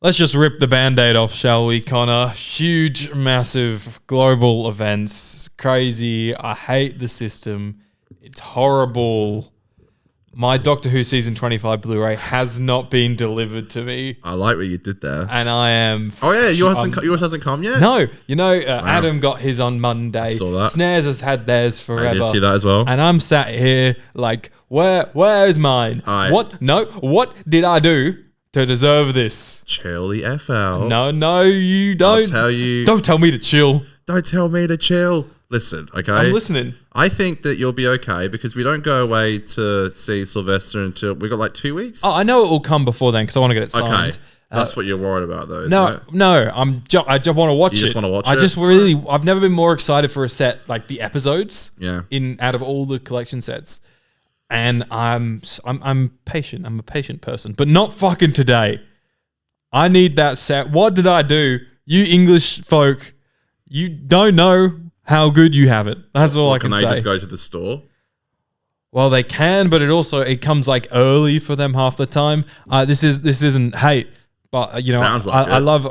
Let's just rip the Band-Aid off, shall we, Connor? Huge, massive global events. It's crazy. I hate the system. It's horrible. My Doctor Who Season 25 Blu-ray has not been delivered to me. I like what you did there. And I am... Oh, yeah. Yours hasn't come yet? No. You know, Adam got his on Monday. I saw that. Snares has had theirs forever. I did see that as well. And I'm sat here like, where is mine? What did I do to deserve this? Chill the F out. No, you don't. I'll tell you. Don't tell me to chill. Don't tell me to chill. Listen, okay? I'm listening. I think that you'll be okay because we don't go away to see Sylvester until we got like 2 weeks. Oh, I know it will come before then because I want to get it signed. Okay. That's what you're worried about though, isn't it? No, I just want to watch it. You just want to watch it? I've never been more excited for a set like the episodes. Yeah. Out of all the collection sets. And I'm patient. I'm a patient person, but not fucking today. I need that set. What did I do? You English folk, you don't know how good you have it. That's all I can say. Can they just go to the store? Well, they can, but it comes like early for them half the time. This isn't hate, but you know, Sounds like I love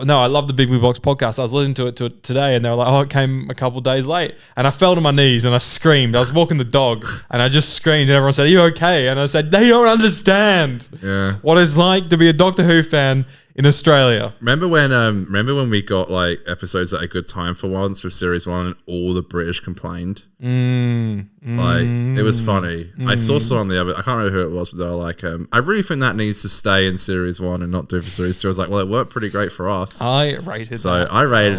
the Big Blue Box podcast. I was listening to it today, and they were like, "Oh, it came a couple days late," and I fell to my knees and I screamed. I was walking the dog, and I just screamed, and everyone said, "Are you okay?" And I said, "They don't understand what it's like to be a Doctor Who fan in Australia." Remember when we got like episodes at a good time for once for series 1 and all the British complained? Like it was funny. I saw someone the other, I can't remember who it was, but they were like, I really think that needs to stay in series 1 and not do it for series 2. I was like, well, it worked pretty great for us. I rated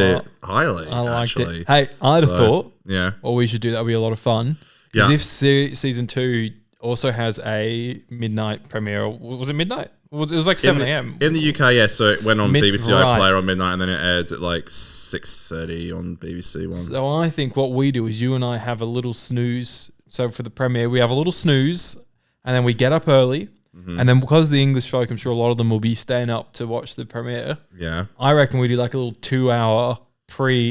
it highly. I liked actually. it. Hey, I'd have thought, well, we should do that. Would be a lot of fun. Because if season 2 also has a midnight premiere, was it midnight? It was like 7 a.m. In the UK, yeah. So it went on BBC iPlayer on midnight, and then it aired at like 6:30 on BBC One. So I think what we do is you and I have a little snooze. So for the premiere, we have a little snooze, and then we get up early, and then because the English folk, I'm sure a lot of them will be staying up to watch the premiere. Yeah, I reckon we do like a little 2-hour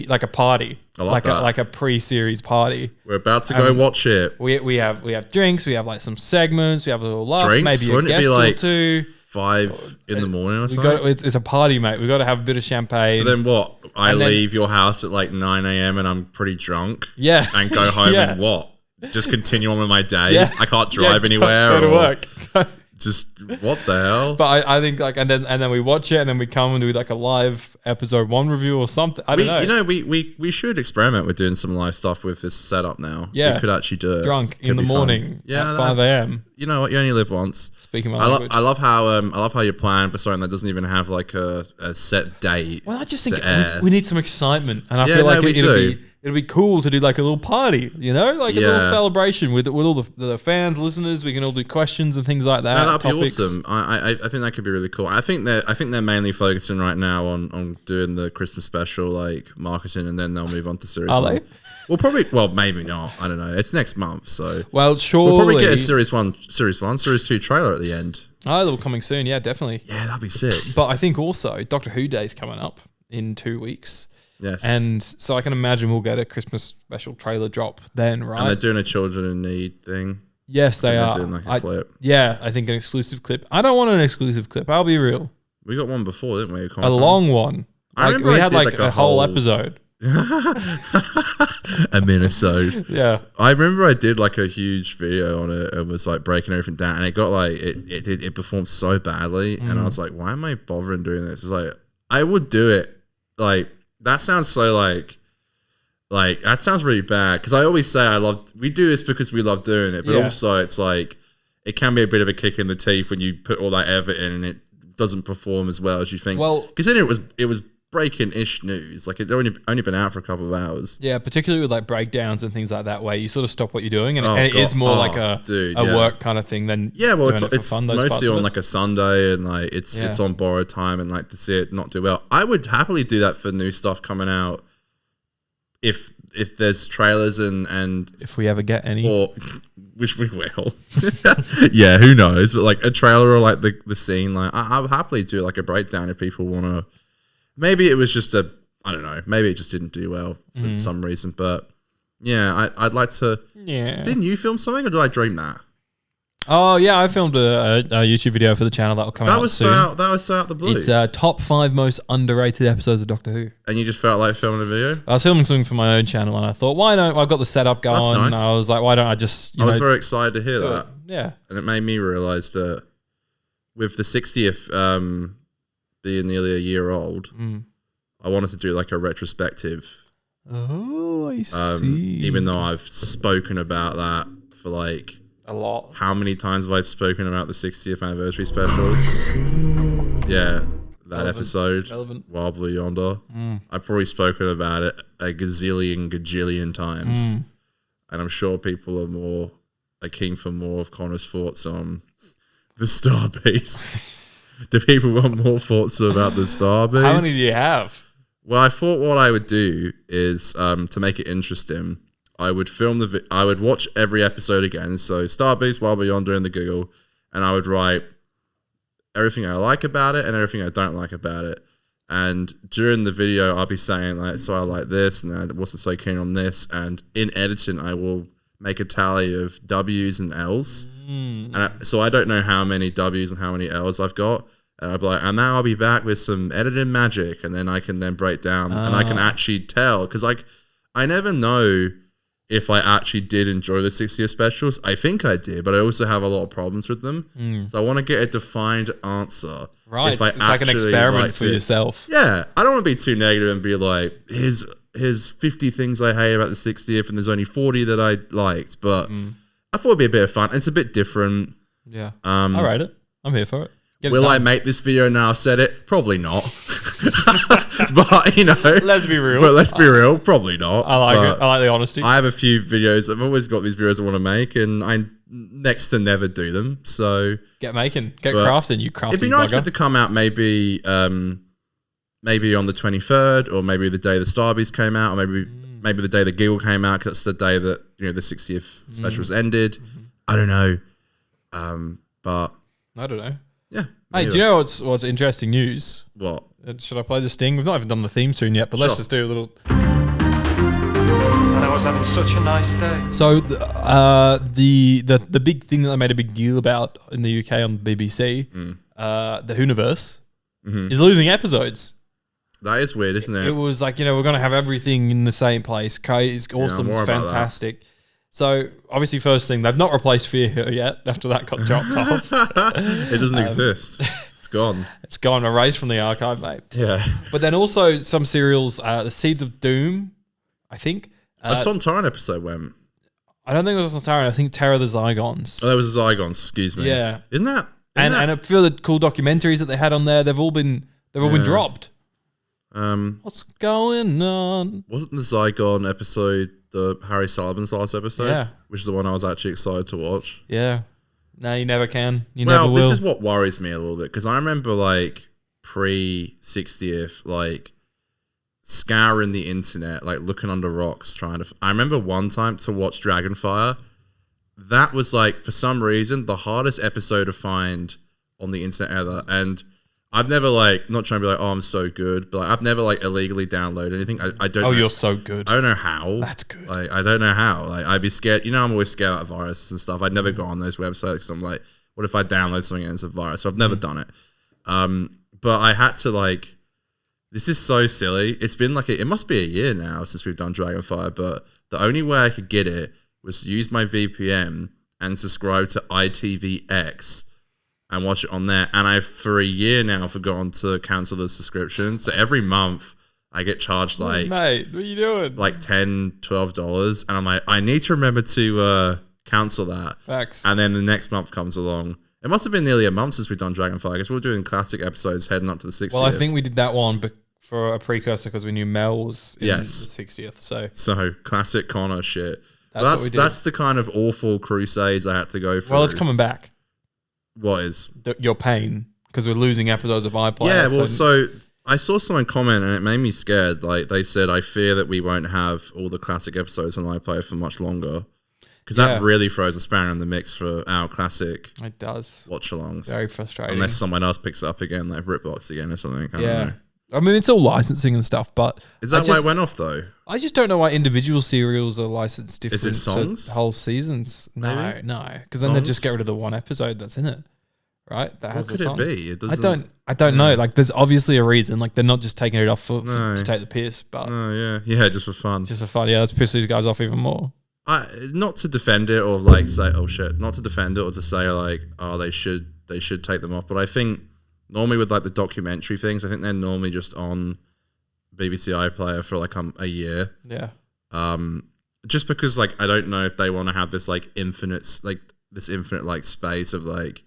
like a party, like a pre-series party. We're about to go watch it. We have drinks, we have like some segments, we have a little laugh, drinks? maybe a guest or two. 5 in the morning or something? It's a party, mate. We got to have a bit of champagne. So then what? I leave your house at like 9 a.m. and I'm pretty drunk. Yeah. And go home and what? Just continue on with my day. Yeah. I can't drive anywhere. Go to work. Just what the hell? But I think like and then we watch it and then we come and do like a live episode 1 review or something. I don't know. You know, we should experiment with doing some live stuff with this setup now. Yeah. We could actually do it. Drunk in the morning at 5 a.m. You know what? You only live once. Speaking my language. I love how you plan for something that doesn't even have like a set date. Well, I just think we need some excitement, and I feel like it'll be cool to do like a little party, you know, like a little celebration with all the fans, listeners. We can all do questions and things like that. No, that'd be awesome. I think that could be really cool. I think they're mainly focusing right now on doing the Christmas special like marketing, and then they'll move on to series 1. Are they? Well, maybe not. I don't know. It's next month, so we'll probably get a series 1, series 2 trailer at the end. Oh, they're coming soon. Yeah, definitely. Yeah, that'd be sick. But I think also Doctor Who Day's coming up in 2 weeks. Yes. And so I can imagine we'll get a Christmas special trailer drop then, right? And they're doing a Children in Need thing. Yes, they are. They're doing like a clip. Yeah, I think an exclusive clip. I don't want an exclusive clip. I'll be real. We got one before, didn't we? A long one. I remember we had like a whole episode. A minisode. Yeah. I remember I did like a huge video on it and was like breaking everything down, and it got like it performed so badly, and I was like, why am I bothering doing this? It's like I would do it. Like that sounds so like that sounds really bad, because I always say we do this because we love doing it, but also it's like it can be a bit of a kick in the teeth when you put all that effort in and it doesn't perform as well as you think. Well, because then it was breaking-ish news. Like, it only been out for a couple of hours. Yeah, particularly with like breakdowns and things like that, where you sort of stop what you're doing, and it is more like a work kind of thing than it's fun, mostly on like a Sunday, and like it's on borrowed time, and like to see it not do well. I would happily do that for new stuff coming out if there's trailers and if we ever get any, or which we will. Yeah, who knows? But like a trailer or like the scene, like I would happily do like a breakdown if people want to. Maybe it was just I don't know. Maybe it just didn't do well for some reason. But yeah, I'd like to. Yeah. Didn't you film something, or did I dream that? Oh yeah, I filmed a YouTube video for the channel that will come out soon. That was so out the blue. It's top 5 most underrated episodes of Doctor Who. And you just felt like filming a video? I was filming something for my own channel, and I thought, why don't I got the setup going? That's nice. I was like, why don't I just? I was very excited to hear that. Yeah, and it made me realise that with the 60th being nearly a year old, I wanted to do like a retrospective. Oh, I see. Even though I've spoken about that for like a lot. How many times have I spoken about the 60th anniversary specials? Yeah, that episode, Wild Blue Yonder. I've probably spoken about it a gajillion times. And I'm sure people are keen for more of Connor's thoughts on the Starbase. Do people want more thoughts about the Starbase? How many do you have? Well, I thought what I would do is to make it interesting, I would film I would watch every episode again. So Starbase, Wild Blue Yonder, and the Google, and I would write everything I like about it and everything I don't like about it. And during the video, I'll be saying like, so I like this, and I wasn't so keen on this. And in editing, I will make a tally of W's and L's. And so I don't know how many W's and how many L's I've got. And I'll be like, and now I'll be back with some editing magic, and then I can then break down, and I can actually tell, because like I never know if I actually did enjoy the 60th specials. I think I did, but I also have a lot of problems with them. So I want to get a defined answer. Right, it's like an experiment for yourself. Yeah, I don't want to be too negative and be like, here's 50 things I hate about the 60th, and there's only 40 that I liked. But I thought it'd be a bit of fun. It's a bit different. Yeah, I rate it. I'm here for it. Will I make this video now? I said it. Probably not. But, you know. Let's be real. But let's be real. Probably not. I like it. I like the honesty. I have a few videos. I've always got these videos I want to make, and I next to never do them. So. Get making. Get crafting, you crafty It'd be nice bugger. for it to come out maybe on the 23rd, or maybe the day the Starbase came out, or maybe the day the Giggle came out, because that's the day that, you know, the 60th specials ended. I don't know. But. I don't know. Yeah. Hey, do you know what's interesting news? What? Should I play the sting? We've not even done the theme tune yet, but let's just do a little. And I was having such a nice day. So the big thing that they made a big deal about in the UK on BBC, the Whoniverse, is losing episodes. That is weird, isn't it? It was like, you know, we're going to have everything in the same place. It's awesome. It's fantastic. So, obviously, first thing, they've not replaced Fear yet after that got dropped off. It doesn't exist. It's gone. It's gone, erased from the archive, mate. Yeah. But then also some serials, The Seeds of Doom, I think. A Sontaran episode went. I don't think it was Sontaran. I think Terror of the Zygons. Oh, that was the Zygons, excuse me. Yeah. Isn't that? And a few of the cool documentaries that they had on there, they've all been dropped. What's going on? Wasn't the Zygon episode the Harry Sullivan's last episode? Yeah. Which is the one I was actually excited to watch. Yeah. No, you never can. You never will. Well, this is what worries me a little bit, because I remember like pre-60th, like scouring the internet, like looking under rocks, I remember one time to watch Dragonfire. That was like, for some reason, the hardest episode to find on the internet ever. And I've never like, not trying to be like, oh, I'm so good, but like, I've never like illegally downloaded anything. I don't know. You're so good. I don't know how. That's good. Like, I don't know how. Like, I'd be scared. You know, I'm always scared about viruses and stuff. I'd never go on those websites because I'm like, what if I download something and it's a virus? So I've never done it. But I had to like, this is so silly. It's been like, it must be a year now since we've done Dragonfire, but the only way I could get it was to use my VPN and subscribe to ITVX and watch it on there. And I've, for a year now, forgotten to cancel the subscription. So every month I get charged like, mate, what are you doing? Like $10, $12. And I'm like, I need to remember to cancel that. Facts. And then the next month comes along. It must have been nearly a month since we've done Dragonfly. I guess we were doing classic episodes heading up to the 60th. Well, I think we did that one for a precursor because we knew Mel was in the 60th. So classic Connor shit. That's the kind of awful crusades I had to go through. Well, it's coming back. What is? Your pain, because we're losing episodes of iPlayer. Yeah, well, so I saw someone comment and it made me scared. Like, they said, I fear that we won't have all the classic episodes on iPlayer for much longer. Because that really throws a spanner in the mix for our classic watch-alongs. Very frustrating. Unless someone else picks it up again, like BritBox again or something. I don't know. I mean, it's all licensing and stuff, but Is that why it went off though? I just don't know why individual serials are licensed different. Is it songs? To whole seasons? Maybe? No, because then they just Songs? get rid of the one episode that's in it, right? That What has could the it song. be? It I doesn't. don't know. Like, there's obviously a reason. Like, they're not just taking it off No. to take the piss, but Oh yeah, just for fun. just for fun. Yeah, let's piss these guys off even more. Not to defend it or like say, oh shit, not to defend it or to say like, oh, they should take them off. But I think normally with like the documentary things, I think they're normally just on BBC iPlayer for like a year. Yeah. Just because like I don't know if they want to have this like infinite like space of like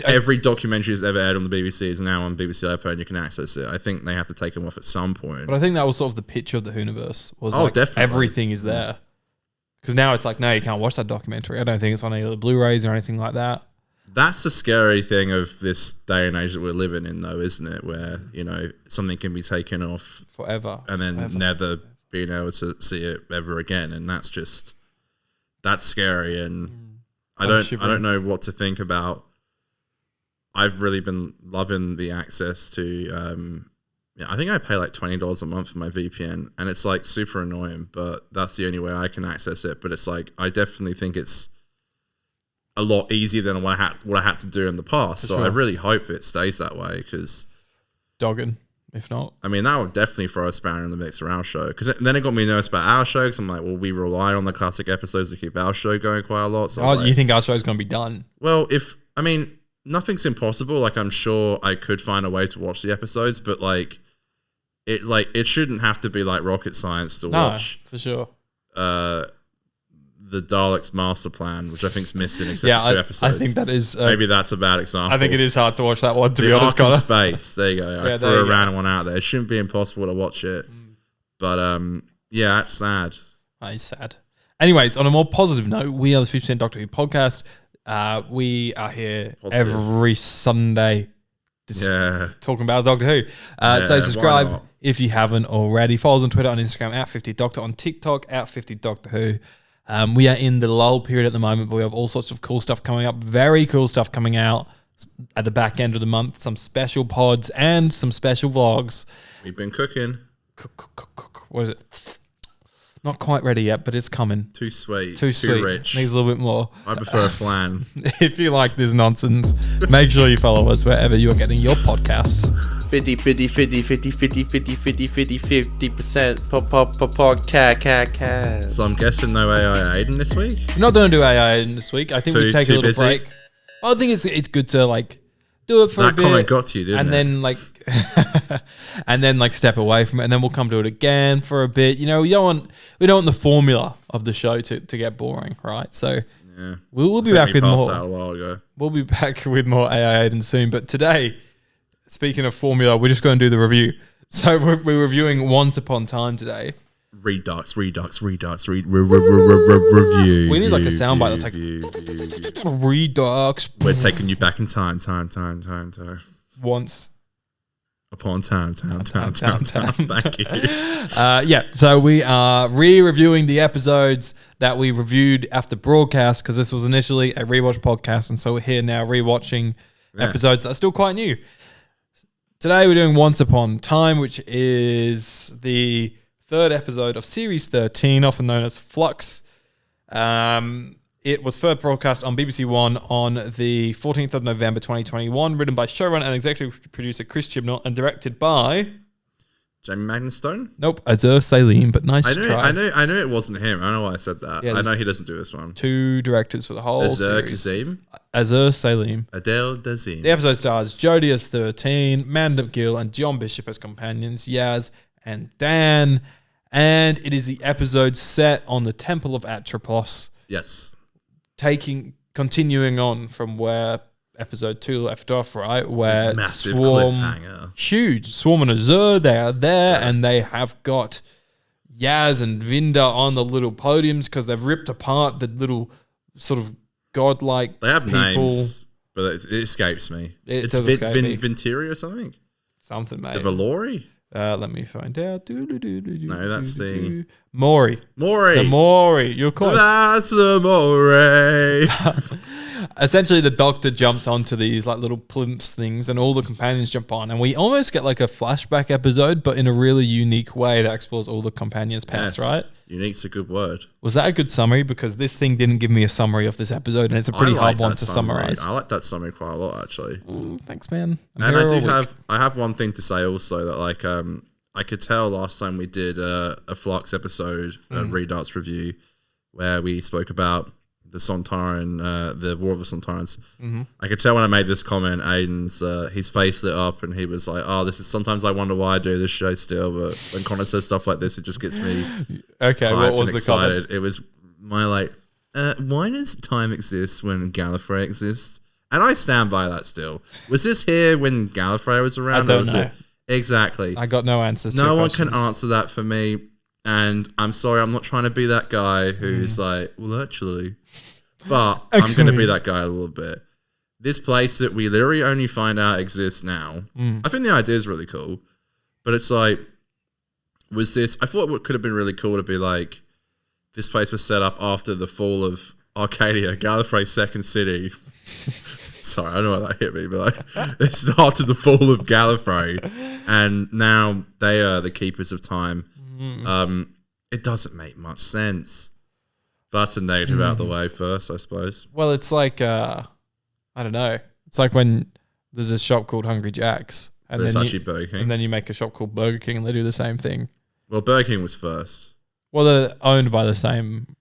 every documentary that's ever aired on the BBC is now on BBC iPlayer and you can access it. I think they have to take them off at some point. But I think that was sort of the pitch of the Hooniverse. Was Definitely. Everything is there. Because now it's like, no, you can't watch that documentary. I don't think it's on any of the Blu-rays or anything like that. That's the scary thing of this day and age that we're living in, though, isn't it? Where, you know, something can be taken off forever and then never being able to see it ever again. And that's scary. And I don't know what to think about. I've really been loving the access to, I think I pay like $20 a month for my VPN, and it's like super annoying, but that's the only way I can access it. But it's like, I definitely think it's a lot easier than what I had to do in the past. So I really hope it stays that way because dogging, if not. I mean, that would definitely throw a spanner in the mix for our show. Because then it got me nervous about our show because I'm like, well, we rely on the classic episodes to keep our show going quite a lot. So you think our show's going to be done? Well, nothing's impossible. Like, I'm sure I could find a way to watch the episodes, but like, it shouldn't have to be like rocket science to watch. For sure. The Daleks Master Plan, which I think is missing except for 2 episodes. I think that is... maybe that's a bad example. I think it is hard to watch that one, to be the honest, Ark in Connor. Space. There you go. I threw a random one out there. It shouldn't be impossible to watch it. But, yeah, that's sad. That is sad. Anyways, on a more positive note, we are the 50% Doctor Who podcast. We are here every Sunday talking about Doctor Who. So subscribe if you haven't already. Follow us on Twitter, on Instagram, @50Doctor, on TikTok, @50Doctor Who. We are in the lull period at the moment, but we have all sorts of cool stuff coming up. Very cool stuff coming out at the back end of the month. Some special pods and some special vlogs. We've been cooking. What is it? Not quite ready yet, but it's coming. Too sweet. Too rich. Needs a little bit more. I prefer a flan. If you like this nonsense, make sure you follow us wherever you are getting your podcasts. 50% podcast. So I'm guessing no AI Aidan this week? We're not going to do AI this week. I think we take a little busy? break. I think it's good to like do it for a that bit. comment got to you, didn't and it? then like and then like step away from it, and then we'll come to it again for a bit. You know, we don't want the formula of the show to get boring, right? So we'll be back with more. That a while ago. We'll be back with more AI Aidan soon. But today, speaking of formula, we're just going to do the review. So we're reviewing Once Upon a Time today. Redux, review. We need like a soundbite that's like Redux. We're taking you back in time. Once Upon time. Thank you. So we are re-reviewing the episodes that we reviewed after broadcast because this was initially a rewatch podcast, and so we're here now rewatching episodes that are still quite new. Today we're doing Once Upon a Time, which is the 3rd episode of Series 13, often known as Flux. It was first broadcast on BBC One on the 14th of November 2021, written by showrunner and executive producer Chris Chibnall and directed by... Jamie Magnus-Stone? Nope, Azur Salim, but nice try. I knew it wasn't him. I don't know why I said that. Yeah, I know he doesn't do this one. 2 directors for the whole series. Azur Salim. Adele Dazeem. The episode stars Jodie as 13, Mandip Gill and John Bishop as companions, Yaz and Dan. And it is the episode set on the Temple of Atropos. Yes. Continuing on from where episode 2 left off, right? Where massive cliffhanger. Huge. Swarm and Azur, they are there, and they have got Yaz and Vinda on the little podiums because they've ripped apart the little sort of godlike They have people. names, but it escapes me. It's Venturi or something? Something, mate. The Valori? Let me find out. No, that's the... Maury. Maury. The Maury. You're close. That's the Maury. essentially the Doctor jumps onto these like little plimps things, and all the companions jump on, and we almost get like a flashback episode, but in a really unique way that explores all the companions' past. Right? Unique's a good word. Was that a good summary? Because this thing didn't give me a summary of this episode, and it's a pretty hard one to summarize. I like that summary quite a lot, actually. Thanks, man. And I have one thing to say also that like I could tell last time we did a Flux episode, a Redarts review, where we spoke about the Sontaran, the War of the Sontarans. I could tell when I made this comment, Aidan's his face lit up, and he was like, "Oh, this is sometimes I wonder why I do this show still." But when Connor says stuff like this, it just gets me okay. What was the comment? It was my like, why does time exist when Gallifrey exists? And I stand by that still. Was this here when Gallifrey was around? I don't know. Exactly. I got no answers. No one can answer that for me. And I'm sorry, I'm not trying to be that guy who's like, well, actually. But I'm going to be that guy a little bit. This place that we literally only find out exists now. I think the idea is really cool. But it's like, was this... I thought what could have been really cool to be like, this place was set up after the fall of Arcadia, Gallifrey's second city. Sorry, I don't know why that hit me, but like, it started the fall of Gallifrey. And now they are the keepers of time. It doesn't make much sense. That's a negative out the way first, I suppose. Well, it's like I don't know. It's like when there's a shop called Hungry Jack's, and But it's then actually Burger King. and then you make a shop called Burger King, and they do the same thing. Well, Burger King was first. Well, they're owned by the same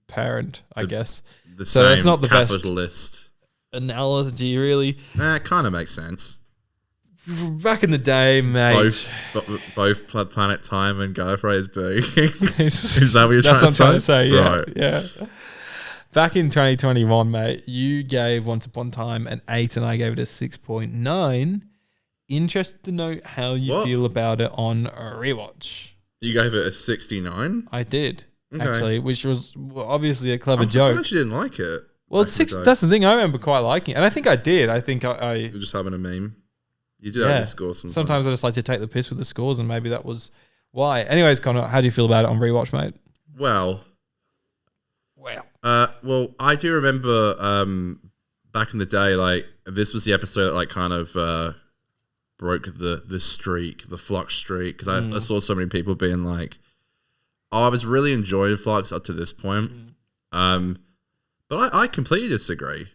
parent, I guess. The So same that's not the best capitalist. Analogy, really. It kind of makes sense. Back in the day, mate. Both Planet Time and Gallifrey's Burger King. Is that what you're That's trying what I'm to say? Yeah, Right. yeah. Back in 2021, mate, you gave Once Upon a Time an 8 and I gave it a 6.9. Interested to know how you feel about it on a rewatch. You gave it a 69? I did, Okay. actually, which was obviously a clever I'm joke. surprised you didn't like it. Well, back in the day. that's the thing. I remember quite liking it. And I think I did. I think I You're just having a meme. You do have your score sometimes. Sometimes I just like to take the piss with the scores, and maybe that was why. Anyways, Connor, how do you feel about it on rewatch, mate? Well, I do remember back in the day, like this was the episode that like kind of broke the streak, the Flux streak, because I saw so many people being like, "Oh, I was really enjoying Flux up to this point," but I completely disagree.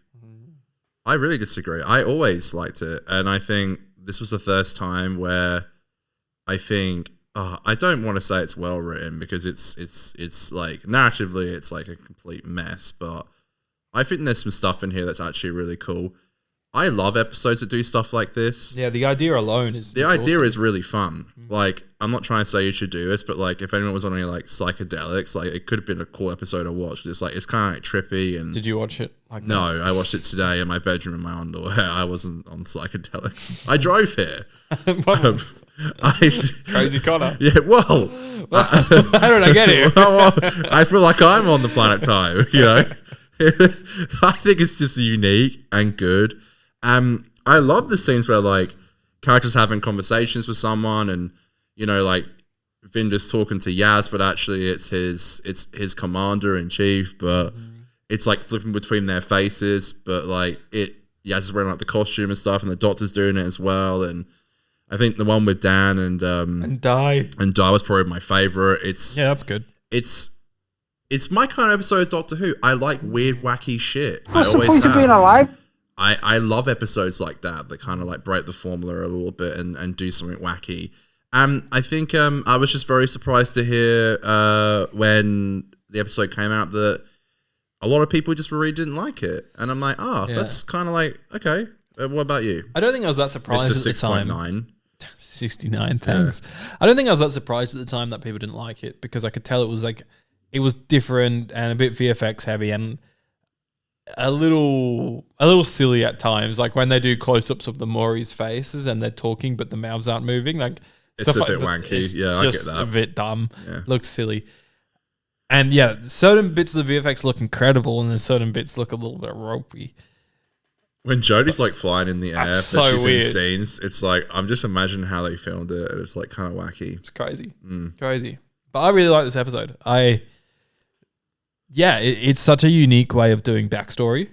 I really disagree. I always liked it, and I think this was the first time where I think I don't want to say it's well written because it's like narratively it's like a complete mess, but I think there's some stuff in here that's actually really cool. I love episodes that do stuff like this. Yeah, the idea alone is The idea is really fun. Like, I'm not trying to say you should do this, but like if anyone was on any like psychedelics, like it could have been a cool episode to watch. It's like it's kind of like trippy and. Did you watch it? Like No, I watched it today in my bedroom in my underwear. I wasn't on psychedelics. I drove here. Crazy Connor. Yeah, well, How did I get here? well, I feel like I'm on the planet time, you know. I think it's just unique and good. I love the scenes where like characters having conversations with someone, and you know, like Vinder's talking to Yaz, but actually it's his commander in chief, but it's like flipping between their faces, but like Yaz is wearing like the costume and stuff, and the Doctor's doing it as well, and I think the one with Dan and Die was probably my favorite. Yeah, that's good. It's my kind of episode of Doctor Who. I like weird, wacky shit. What's I the always point of being have. alive? I love episodes like that kind of like break the formula a little bit and do something wacky. I think I was just very surprised to hear when the episode came out that a lot of people just really didn't like it. And I'm like, that's kind of like, okay, what about you? I don't think I was that surprised Mr. at the time. 6.9. 69, thanks. I don't think I was that surprised at the time that people didn't like it, because I could tell it was different and a bit VFX heavy and a little silly at times, like when they do close-ups of the Maury's faces and they're talking but the mouths aren't moving. Like It's a bit wanky. Yeah, I get that. A bit dumb. Yeah. Looks silly. And yeah, certain bits of the VFX look incredible, and then certain bits look a little bit ropey. When Jodie's like flying in the air, That's but so she's weird. in scenes, it's like I'm just imagining how they filmed it, and it's like kind of wacky. It's crazy. Crazy. But I really like this episode. yeah, it's such a unique way of doing backstory,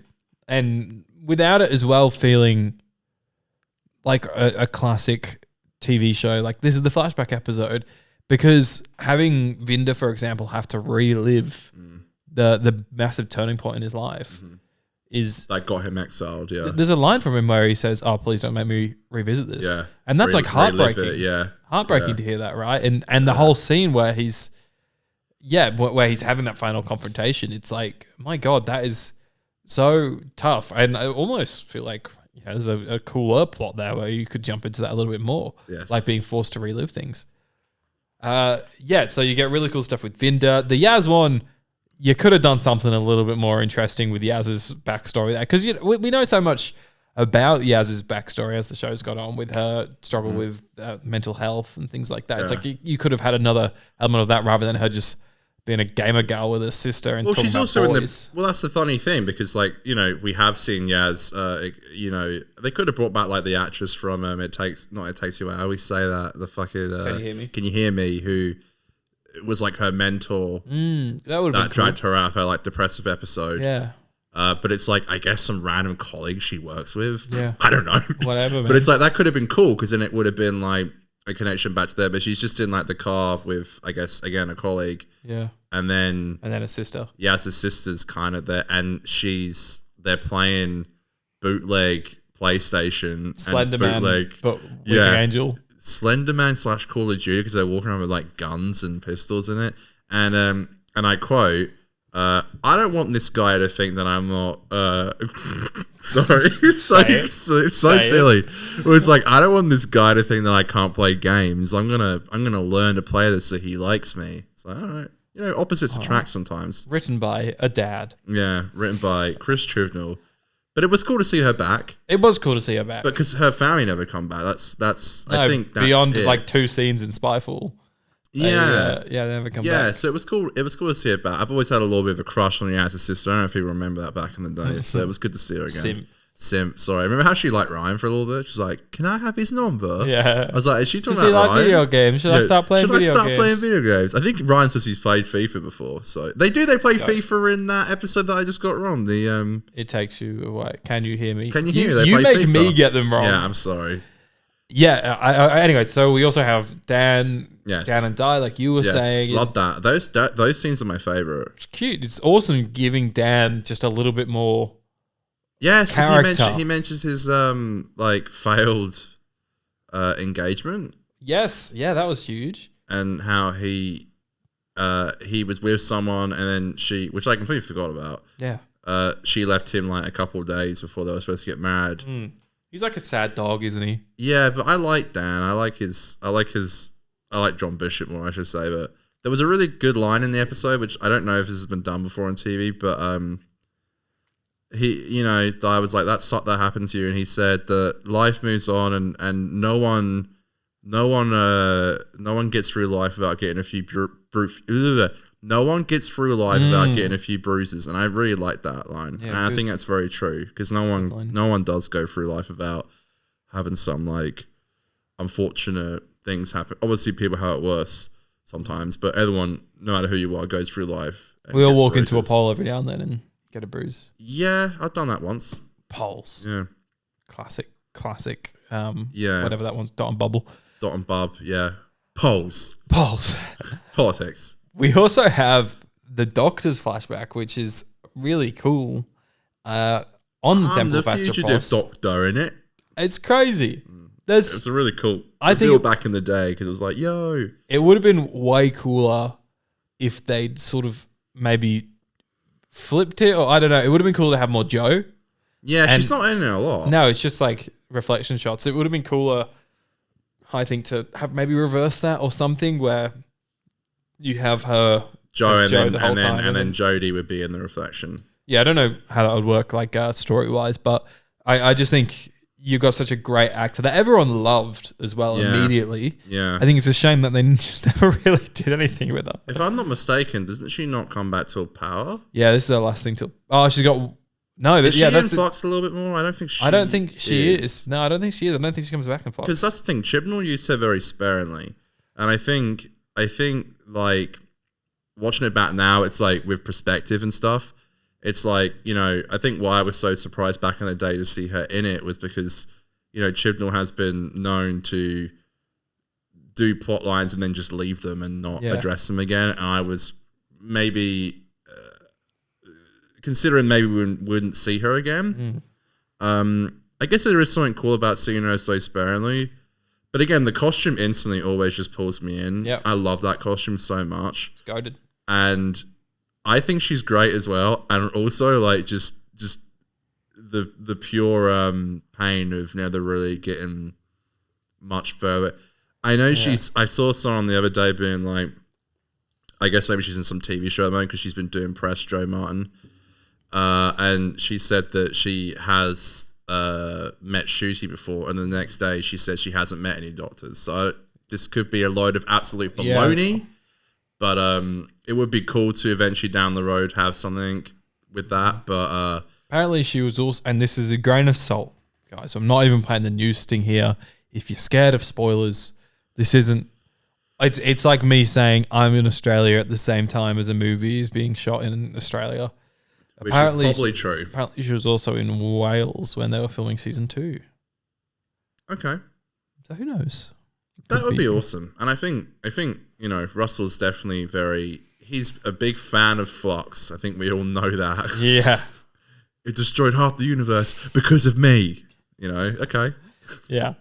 and without it as well feeling like a classic TV show. Like this is the flashback episode, because having Vinda, for example, have to relive the massive turning point in his life is that got him exiled. Yeah, there's a line from him where he says, "Oh, please don't make me revisit this." Yeah, and that's like heartbreaking. It, heartbreaking to hear that, right? And the whole scene where he's where he's having that final confrontation, it's like, my God, that is so tough. And I almost feel like there's a cooler plot there where you could jump into that a little bit more, like being forced to relive things. So you get really cool stuff with Vinda. The Yaz one, you could have done something a little bit more interesting with Yaz's backstory there, because we know so much about Yaz's backstory as the show's got on, with her struggle with mental health and things like that. It's like you could have had another element of that rather than her just being a gamer gal with her sister and talking she's about also boys. that's the funny thing, because like, we have seen Yaz, they could have brought back like the actress from It Takes You Out. I always say that, the fucking Can You Hear Me, who was like her mentor that dragged her out of her like depressive episode. Yeah. But it's like, I guess some random colleague she works with. Yeah. I don't know. Whatever, man. But it's like, that could have been cool, because then it would have been like a connection back to there. But she's just in like the car with, I guess, again, a colleague. Yeah. And then a sister. Yes, the sister's kind of there, and they're playing bootleg PlayStation, Slender and Man, bootleg, but with an angel. Slender Man / Call of Duty, because they're walking around with like guns and pistols in it. And I quote, I don't want this guy to think that I'm not sorry. It's so silly. Well, it's like, I don't want this guy to think that I can't play games. I'm gonna learn to play this so he likes me. It's like, all right. Opposites attract sometimes. Written by a dad. Yeah, written by Chris Chibnall. But it was cool to see her back. It was cool to see her back. But because her family never come back. I think that's beyond it. like 2 scenes in Spyfall. They never come back. Yeah, so it was cool. It was cool to see her back. I've always had a little bit of a crush on Yaz's sister. I don't know if you remember that back in the day. So it was good to see her again. Simp. Sorry. Remember how she liked Ryan for a little bit? She's like, "Can I have his number?" Yeah. I was like, "Is she talking Does he about like Ryan? video games? Should I start playing video games? playing video games? I think Ryan says he's played FIFA before. So they play FIFA in that episode that I just got wrong. The It Takes You Away. Can You Hear Me? Can You Hear Me? They You play make FIFA. me get them wrong. Yeah, I'm sorry. Yeah. Anyway, so we also have Dan. Yes. Dan and Di, like you were saying. Love that. Those scenes are my favorite. It's cute. It's awesome giving Dan just a little bit more. Yes, because he mentions his like failed engagement. Yes, yeah, that was huge. And how he was with someone, and then she, which I completely forgot about. Yeah. She left him like a couple of days before they were supposed to get married. He's like a sad dog, isn't he? Yeah, but I like Dan. I like John Bishop more, I should say. But there was a really good line in the episode, which I don't know if this has been done before on TV, but Di was like, that sucked that happened to you, and he said that life moves on, and no one gets through life without getting a few no one gets through life without getting a few bruises, and I really like that line, and I think that's very true, because no one does go through life without having some like unfortunate things happen. Obviously, people have it worse sometimes, but everyone, no matter who you are, goes through life. We all walk into a pole every now and then and get a bruise. Yeah, I've done that once. Poles. Yeah. Classic. Whatever that one's. Dot and bubble. Dot and bub. Yeah. Poles. Politics. We also have the Doctor's flashback, which is really cool. On the Temple of the fugitive Doctor in it. It's crazy. It's a really cool. I think back in the day, because it was like, yo. It would have been way cooler if they'd sort of maybe flipped it, or I don't know. It would have been cool to have more Joe. Yeah, she's not in it a lot. No, it's just like reflection shots. It would have been cooler, I think, to have maybe reverse that or something where you have her Joe and then Jodie would be in the reflection. Yeah, I don't know how that would work, like story wise, but I just think you got such a great actor that everyone loved as well immediately. Yeah, I think it's a shame that they just never really did anything with her. If I'm not mistaken, doesn't she not come back to power? Yeah, this is her last thing to. Oh, she's got. No, is she in Fox a little bit more? I don't think she. I don't think she is. No, I don't think she is. I don't think she comes back in Fox. Because that's the thing. Chibnall used her very sparingly, and I think like watching it back now, it's like with perspective and stuff. It's like, you know, I think why I was so surprised back in the day to see her in it was because, you know, Chibnall has been known to do plot lines and then just leave them and not address them again. And I was maybe considering maybe we wouldn't see her again. I guess there is something cool about seeing her so sparingly. But again, the costume instantly always just pulls me in. Yep. I love that costume so much. It's goated. And I think she's great as well. And also like just the pure pain of never really getting much further. I know I saw someone the other day being like, I guess maybe she's in some TV show at the moment because she's been doing press, Joe Martin. And she said that she has met Shooty before, and the next day she says she hasn't met any doctors. So this could be a load of absolute baloney, but it would be cool to eventually down the road have something with that. But apparently she was also, and this is a grain of salt, guys. I'm not even playing the news sting here. If you're scared of spoilers, this isn't. It's like me saying I'm in Australia at the same time as a movie is being shot in Australia. which is probably true. Apparently she was also in Wales when they were filming season 2. Okay. So who knows? That would be awesome. And I think, you know, Russell's definitely he's a big fan of Flux. I think we all know that. Yeah. It destroyed half the universe because of me. You know, okay. Yeah.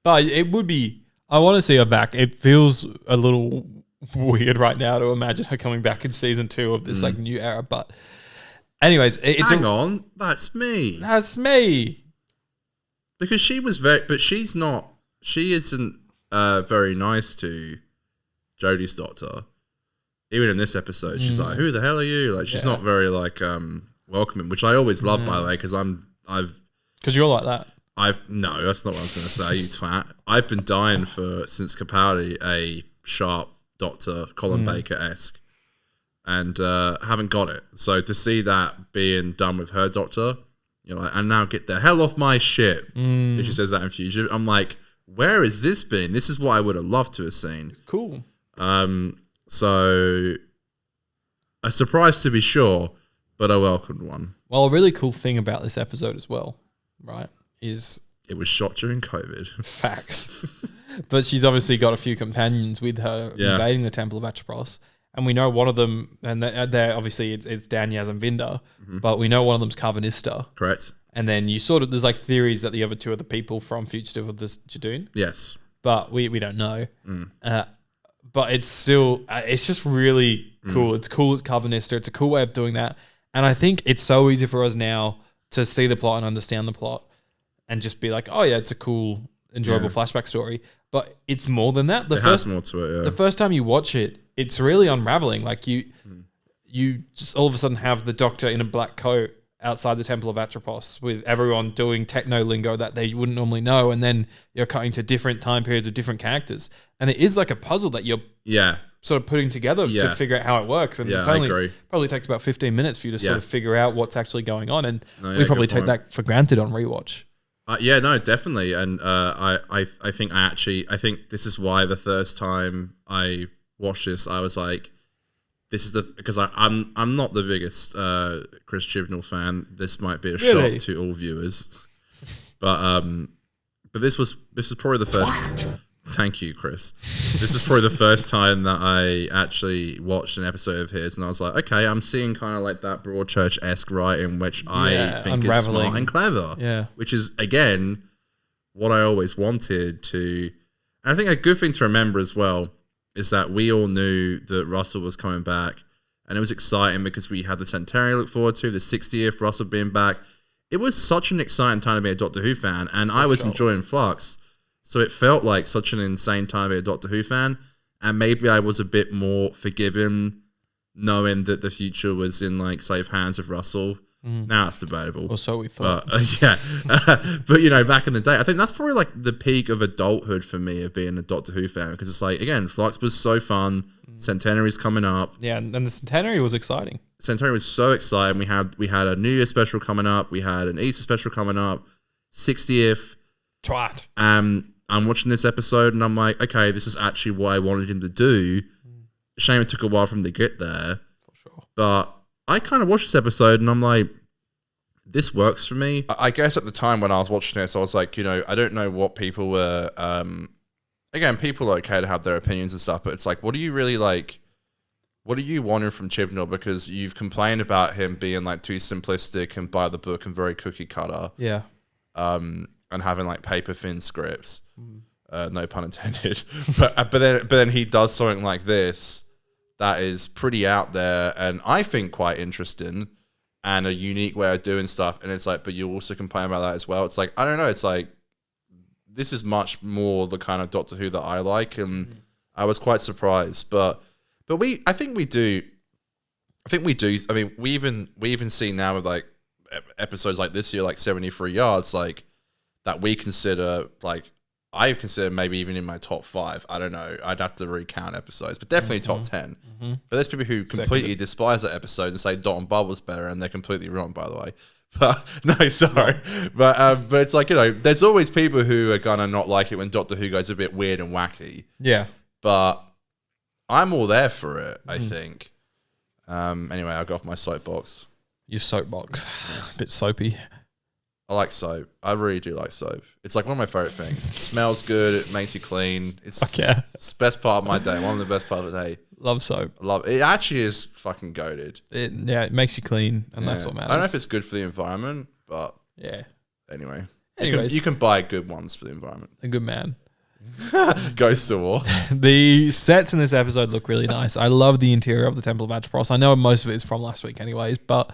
But it would be, I want to see her back. It feels a little weird right now to imagine her coming back in season 2 of this like new era. But anyways, Hang on. That's me. That's me. Because she isn't very nice to Jodie's doctor. Even in this episode, she's like, "Who the hell are you?" Like, she's not very like welcoming, which I always love, by the way, because because you're like that. No, that's not what I was going to say. You twat. I've been dying since Capaldi a sharp doctor, Colin Baker-esque, and haven't got it. So to see that being done with her doctor, you're like, and now get the hell off my shit. If she says that in future, I'm like, where has this been? This is what I would have loved to have seen. Cool. So a surprise to be sure, but a welcomed one. Well, a really cool thing about this episode as well, right, is it was shot during COVID. Facts. But she's obviously got a few companions with her invading the Temple of Atropos. And we know one of them, and they're obviously it's Danyaz and Vinda, but we know one of them's Carvanista. Correct. And then there's like theories that the other two are the people from Fugitive of the Jadoon. Yes. But we don't know. But it's still, it's just really cool. It's cool it's Carvanista. It's a cool way of doing that. And I think it's so easy for us now to see the plot and understand the plot and just be like, oh yeah, it's a cool, enjoyable flashback story. But it's more than that. It has more to it, yeah. The first time you watch it, it's really unraveling. Like you just all of a sudden have the Doctor in a black coat outside the Temple of Atropos with everyone doing techno lingo that they wouldn't normally know, and then you're cutting to different time periods of different characters. And it is like a puzzle that you're sort of putting together to figure out how it works. And it's only probably takes about 15 minutes for you to sort of figure out what's actually going on. And we probably take that for granted on rewatch. Yeah, no, definitely. And I think this is why the first time I watched this, I was like, this is because I'm not the biggest Chris Chibnall fan. This might be a shock to all viewers, but this was probably the first. Thank you, Chris. This is probably the first time that I actually watched an episode of his, and I was like, okay, I'm seeing kind of like that Broadchurch-esque writing, which I think is smart and clever. Yeah, which is again what I always wanted to. And I think a good thing to remember as well is that we all knew that Russell was coming back, and it was exciting because we had the centenary to look forward to, the 60th, Russell being back. It was such an exciting time to be a Doctor Who fan, and I was enjoying Flux, so it felt like such an insane time to be a Doctor Who fan, and maybe I was a bit more forgiving knowing that the future was in like safe hands of Russell. Now it's debatable. Or so we thought. But you know, back in the day, I think that's probably like the peak of adulthood for me of being a Doctor Who fan, because it's like, again, Flux was so fun. Centenary's coming up. Yeah, and the Centenary was exciting. Centenary was so exciting. We had a New Year special coming up. We had an Easter special coming up. 60th. Twat. I'm watching this episode and I'm like, okay, this is actually what I wanted him to do. shame it took a while for them to get there. For sure. But I kind of watched this episode and I'm like, this works for me. I guess at the time when I was watching this, I was like, I don't know what people were. Again, people are okay to have their opinions and stuff, but it's like, what do you really like? What are you wanting from Chibnall? Because you've complained about him being like too simplistic and by the book and very cookie cutter. Yeah. And having like paper thin scripts. No pun intended. but then he does something like this that is pretty out there and I think quite interesting and a unique way of doing stuff. And it's like, but you also complain about that as well. It's like, I don't know. It's like, this is much more the kind of Doctor Who that I like. And I was quite surprised, but I think we do. I mean, we even see now with like episodes like this year, like 73 Yards, like that we consider like, I consider maybe even in my top 5. I don't know. I'd have to recount episodes, but definitely top 10. But there's people who completely despise that episode and say Dot and Bubble's better, and they're completely wrong, by the way. But no, sorry. But it's like, there's always people who are gonna not like it when Doctor Who goes a bit weird and wacky. Yeah. But I'm all there for it, I think. Anyway, I'll go off my soapbox. Your soapbox. Yes. A bit soapy. I like soap. I really do like soap. It's like one of my favorite things. It smells good. It makes you clean. It's the best part of my day. One of the best part of the day. Love soap. I love it. It actually is fucking goated. It makes you clean, and that's what matters. I don't know if it's good for the environment, but yeah. Anyway, Anyways, you can buy good ones for the environment. A good man. Goes to war. The sets in this episode look really nice. I love the interior of the Temple of Atropos. I know most of it is from last week anyways, but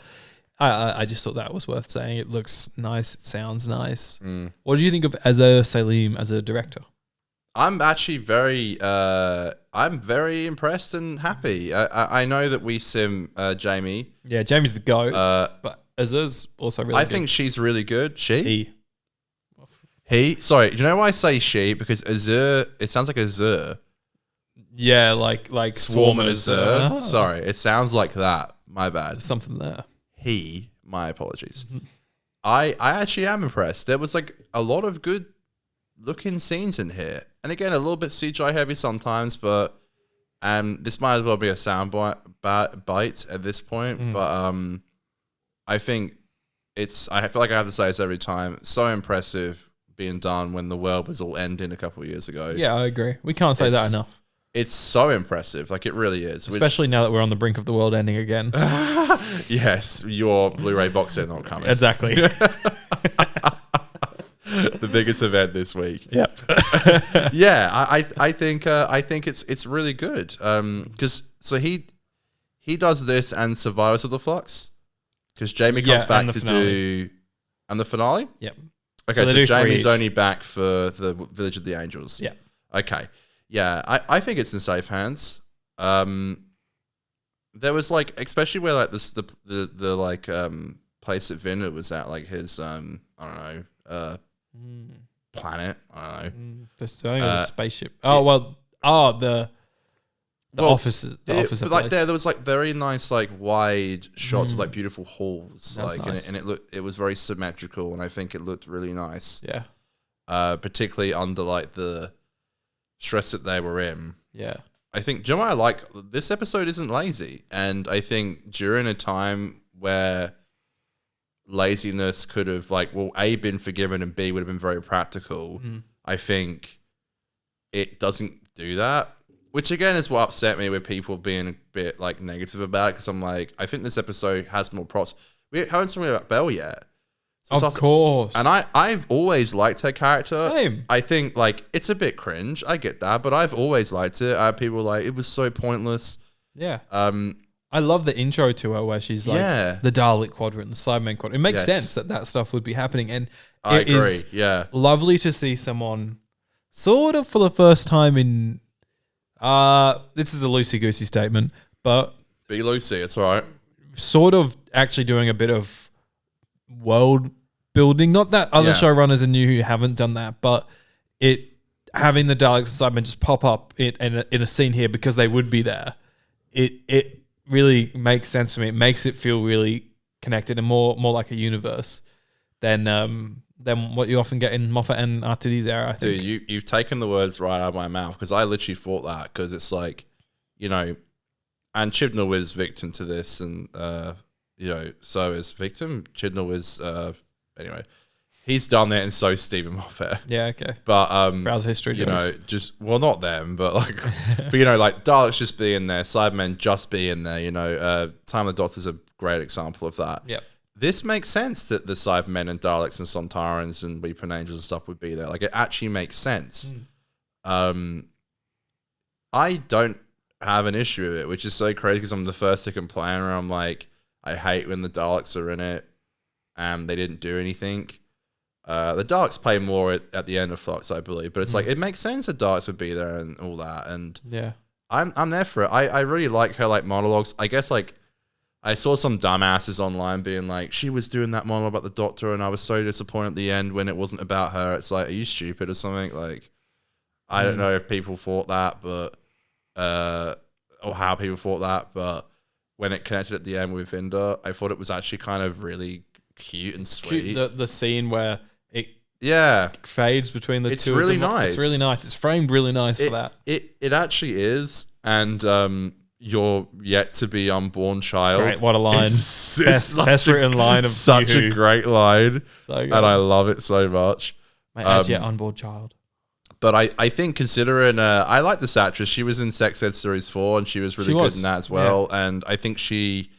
I just thought that was worth saying. It looks nice. It sounds nice. What do you think of Azza Salim as a director? I'm actually very impressed and happy. I know that we sim Jamie. Yeah, Jamie's the GOAT, but Azza's also really good. I think she's really good. He. Sorry, do you know why I say she? Because Azur, it sounds like Azur. Yeah, like Swarm and Azur. Oh. Sorry, it sounds like that. My bad. There's something there. My apologies. I actually am impressed. There was like a lot of good looking scenes in here. And again, a little bit CGI heavy sometimes, but this might as well be a sound bite at this point. But I think I feel like I have to say this every time. So impressive being done when the world was all ending a couple of years ago. Yeah, I agree. We can't say that enough. It's so impressive. Like, it really is. Especially now that we're on the brink of the world ending again. Yes, your Blu-ray box set not coming. Exactly. The biggest event this week. Yep. Yeah, I think it's really good. Because he does this and Survivors of the Flux. Because Jamie comes back to do the finale. Yep. Okay, so Jamie's only back for the Village of the Angels. Yeah. Okay. Yeah, I think it's in safe hands. There was like, especially where like the like place that Vinda was at, like his I don't know planet. I don't know. The spaceship. The offices. The office. Like there was like very nice like wide shots of like beautiful halls, like nice. and it was very symmetrical, and I think it looked really nice. Yeah. Particularly under like the stress that they were in. Yeah. I think, do you know what I like? This episode isn't lazy. And I think during a time where laziness could have like, well, A, been forgiven and B, would have been very practical, I think it doesn't do that. Which again is what upset me with people being a bit like negative about it. Because I'm like, I think this episode has more props. We haven't spoken about Belle yet. So of course. And I've always liked her character. Same. I think, like, it's a bit cringe. I get that. But I've always liked it. People were like, it was so pointless. Yeah. I love the intro to her where she's like, the Dalek quadrant, the Cyberman quadrant. It makes sense that stuff would be happening. And I it agree. is lovely to see someone sort of for the first time in... this is a loosey-goosey statement, but... Be Lucy, it's all right. Sort of actually doing a bit of world building. Not that other showrunners are new who haven't done that, but having the Daleks and Cybermen just pop up in a scene here because they would be there. It really makes sense for me. It makes it feel really connected and more like a universe than what you often get in Moffat and RTD's era, I think. Dude, you've taken the words right out of my mouth because I literally thought that because it's like, you know, and Chibnall is victim to this, and so is victim. Chibnall is anyway. He's done it, and so is Stephen Moffat. Yeah, okay. But browser history, not them, but like, but like Daleks just being there, Cybermen just being there. Time of the Doctor's a great example of that. Yep. This makes sense that the Cybermen and Daleks and Sontarans and Weeping Angels and stuff would be there. Like, it actually makes sense. I don't have an issue with it, which is so crazy because I'm the first to complain where I'm like, I hate when the Daleks are in it and they didn't do anything. The Daleks play more at the end of Flux, I believe, but it's like, it makes sense that Daleks would be there and all that. And yeah, I'm there for it. I really like her like monologues. I guess like I saw some dumbasses online being like, she was doing that monologue about the Doctor and I was so disappointed at the end when it wasn't about her. It's like, are you stupid or something? Like, I don't know if people thought that, but or how people thought that, but when it connected at the end with Vinda, I thought it was actually kind of really cute and sweet. The scene where it fades between the it's two. Really of them. nice. It's really nice. It's framed really nice for that. It actually is, and your yet to be unborn child. Great, what a line! Best written line of such a great line, so good. And I love it so much. My as yet unborn child. But I think considering I like this actress, she was in Sex Ed Series 4 and she was really good in that as well. Yeah. And I think she,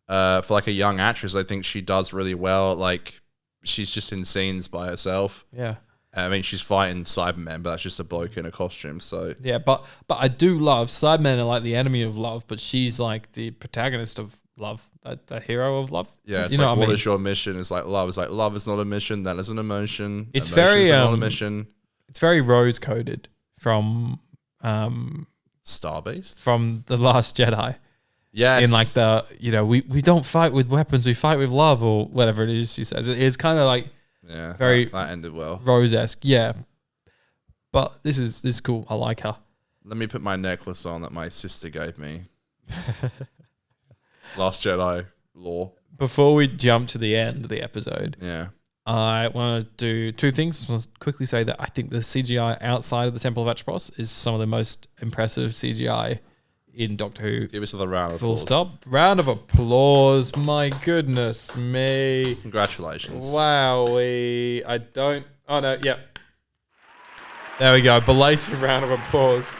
for like a young actress, I think she does really well. Like, she's just in scenes by herself. Yeah. I mean, she's fighting Cybermen, but that's just a bloke in a costume. So yeah, but I do love Cybermen are like the enemy of love, but she's like the protagonist of love, the hero of love. Yeah, it's like, what is your mission? It's like love. It's like, love is not a mission. That is an emotion. It's Emotions very not a mission. It's very rose coded from Starbase from The Last Jedi. Yes. In like the we don't fight with weapons, we fight with love, or whatever it is she says. It's kind of like very that ended well. Rose-esque, yeah. But this is cool. I like her. Let me put my necklace on that my sister gave me. Last Jedi lore. Before we jump to the end of the episode, I want to do two things. I'll quickly say that I think the CGI outside of the Temple of Atropos is some of the most impressive CGI in Doctor Who. Give us another round of Full applause. stop. Round of applause. My goodness me. Congratulations. Wowee. I don't... Oh, no. Yep. There we go. Belated round of applause.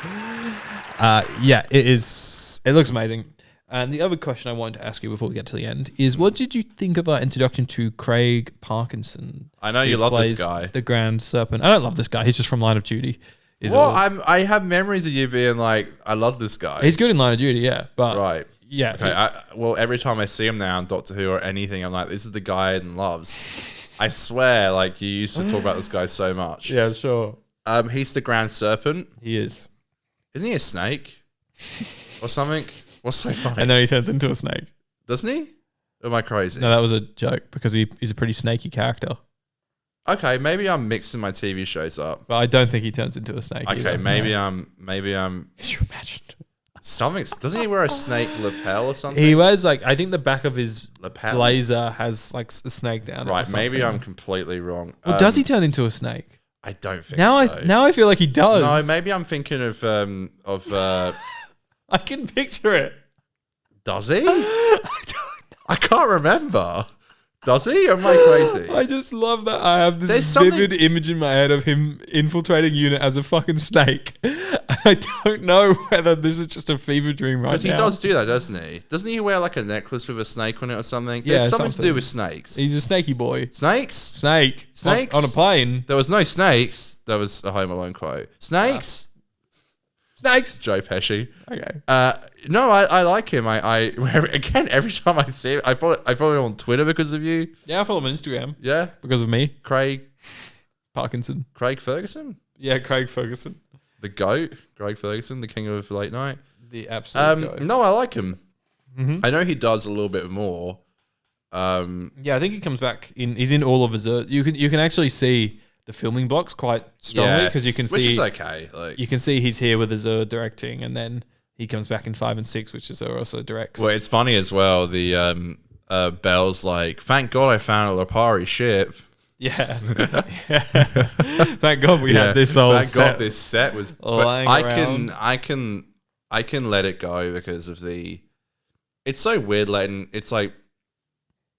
Yeah, it is... It looks amazing. And the other question I wanted to ask you before we get to the end is, what did you think of our introduction to Craig Parkinson? I know you love this guy. The Grand Serpent. I don't love this guy. He's just from Line of Duty. I have memories of you being like, I love this guy. He's good in Line of Duty, yeah. But right. Yeah. Okay. Every time I see him now in Doctor Who or anything, I'm like, this is the guy Aidan loves. I swear, like, you used to talk about this guy so much. Yeah, sure. He's the Grand Serpent. He is. Isn't he a snake? Or something? What's so funny? And then he turns into a snake. Doesn't he? Or am I crazy? No, that was a joke because he's a pretty snaky character. Okay, maybe I'm mixing my TV shows up. But I don't think he turns into a snake. Okay, either. maybe I'm. Could you imagine? Something. Doesn't he wear a snake lapel or something? He wears like, I think the back of his lapel blazer has like a snake down it. Right, maybe I'm completely wrong. Well, does he turn into a snake? I don't think so. Now I feel like he does. No, maybe I'm thinking of I can picture it. Does he? I can't remember. Does he? Or am I crazy? I just love that I have this vivid image in my head of him infiltrating UNIT as a fucking snake. And I don't know whether this is just a fever dream right now. Because he does do that, doesn't he? Doesn't he wear like a necklace with a snake on it or something? Yeah, There's something to do with snakes. He's a snaky boy. Snakes? Snakes? On a plane. There was no snakes. There was a Home Alone quote. Snakes? Snakes. Joe Pesci. Okay. No, I like him. Again, every time I see him, I follow him on Twitter because of you. Yeah, I follow him on Instagram. Yeah. Because of me. Craig Parkinson. Craig Ferguson? Yeah, Craig Ferguson. The GOAT. Craig Ferguson, the king of late night. The absolute GOAT. No, I like him. Mm-hmm. I know he does a little bit more. Yeah, I think he comes back he's in all of his you can actually see the filming blocks quite strongly because you can see, which is okay. Like, you can see he's here with Azur directing, and then he comes back in 5 and 6, which Azur also directs. Well, it's funny as well. The Belle's like, thank God I found a Lipari ship. Yeah. Thank God we had this old Thank set. God this set was. lying around. I can I can let it go because of it's so weird